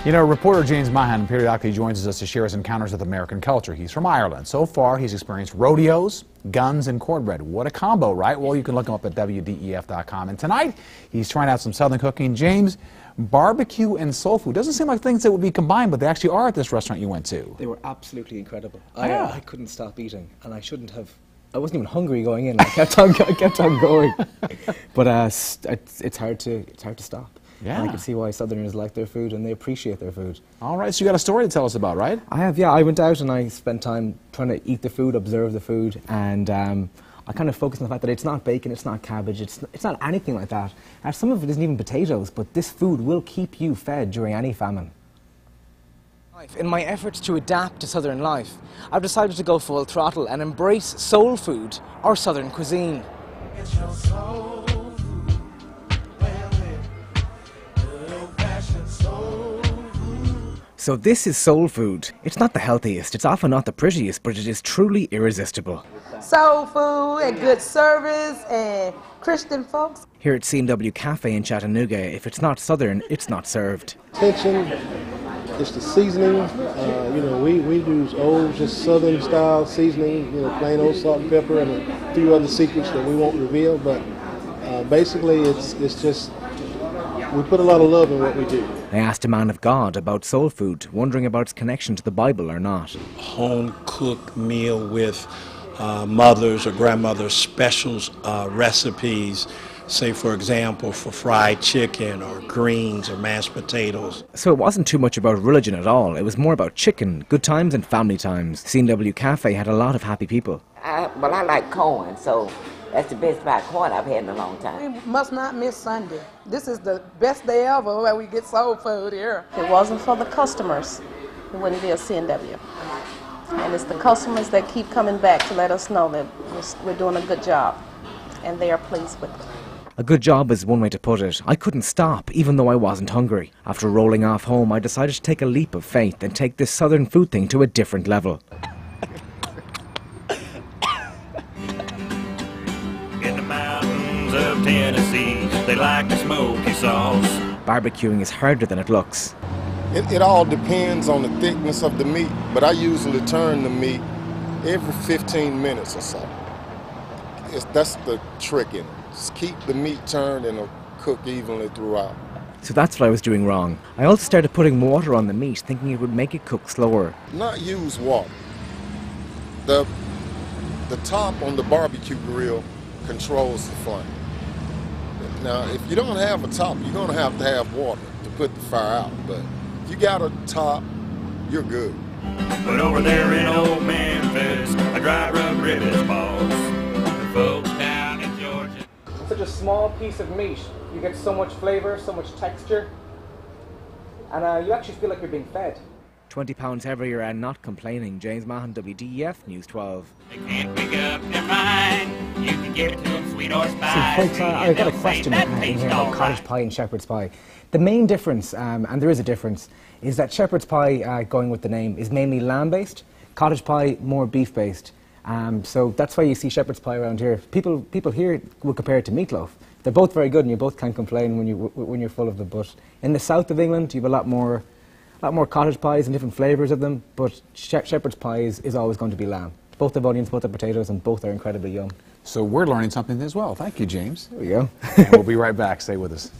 You know, reporter James Mahon periodically joins us to share his encounters with American culture. He's from Ireland. So far, he's experienced rodeos, guns, and cornbread. What a combo, right? Well, you can look him up at WDEF.com. And tonight, he's trying out some Southern cooking. James, barbecue and soul food. Doesn't seem like things that would be combined, but they actually are at this restaurant you went to. They were absolutely incredible. I couldn't stop eating, and I shouldn't have. I wasn't even hungry going in. I kept on going. But it's hard to stop. Yeah. And I can see why Southerners like their food and they appreciate their food. All right, so you got a story to tell us about, right? I have, yeah. I went out and I spent time trying to eat the food, observe the food, and I kind of focused on the fact that it's not bacon, it's not cabbage, it's not anything like that. Some of it isn't even potatoes, but this food will keep you fed during any famine. In my efforts to adapt to Southern life, I've decided to go full throttle and embrace soul food, or Southern cuisine. It's your soul food. So this is soul food. It's not the healthiest, it's often not the prettiest, but it is truly irresistible. Soul food and good service and Christian folks. Here at C&W Cafe in Chattanooga, if it's not Southern, it's not served. Attention, it's the seasoning. We do old, just Southern style seasoning, plain old salt and pepper and a few other secrets that we won't reveal, but basically it's just, we put a lot of love in what we do. I asked a man of God about soul food, wondering about its connection to the Bible or not. Home-cooked meal with mother's or grandmother's specials recipes, say for example for fried chicken or greens or mashed potatoes. So it wasn't too much about religion at all, it was more about chicken, good times and family times. C&W Cafe had a lot of happy people. I like corn, so that's the best fried corn I've had in a long time. We must not miss Sunday. This is the best day ever where we get soul food here. If it wasn't for the customers, it wouldn't be a C&W. And it's the customers that keep coming back to let us know that we're doing a good job, and they are pleased with it. A good job is one way to put it. I couldn't stop, even though I wasn't hungry. After rolling off home, I decided to take a leap of faith and take this Southern food thing to a different level. In the mountains of Tennessee, they like the smoky sauce. Barbecuing is harder than it looks. It all depends on the thickness of the meat, but I usually turn the meat every 15 minutes or so. That's the trick in it. Just keep the meat turned and it'll cook evenly throughout. So that's what I was doing wrong. I also started putting water on the meat, thinking it would make it cook slower. Not use water. The top on the barbecue grill controls the flame. Now, if you don't have a top, you're going to have water to put the fire out. But if you got a top, you're good. But over there in old Memphis, a dry rub ribs boss. The folks down in Georgia. Such a small piece of meat, you get so much flavor, so much texture, and you actually feel like you're being fed. 20 pounds heavier and not complaining. James Mahon, WDEF News 12. They can't pick up their mind. You can give it to them sweet or spicy. See, folks, I've got a question in here about cottage pie and shepherd's pie. The main difference, and there is a difference, is that shepherd's pie, going with the name, is mainly lamb-based. Cottage pie, more beef-based. So that's why you see shepherd's pie around here. People here will compare it to meatloaf. They're both very good, and you both can't complain when you're full of them. But in the south of England, you have a lot more cottage pies and different flavours of them. But shepherd's pie is always going to be lamb. Both have onions, both have potatoes, and both are incredibly yum. So we're learning something as well. Thank you, James. There we go. And we'll be right back. Stay with us.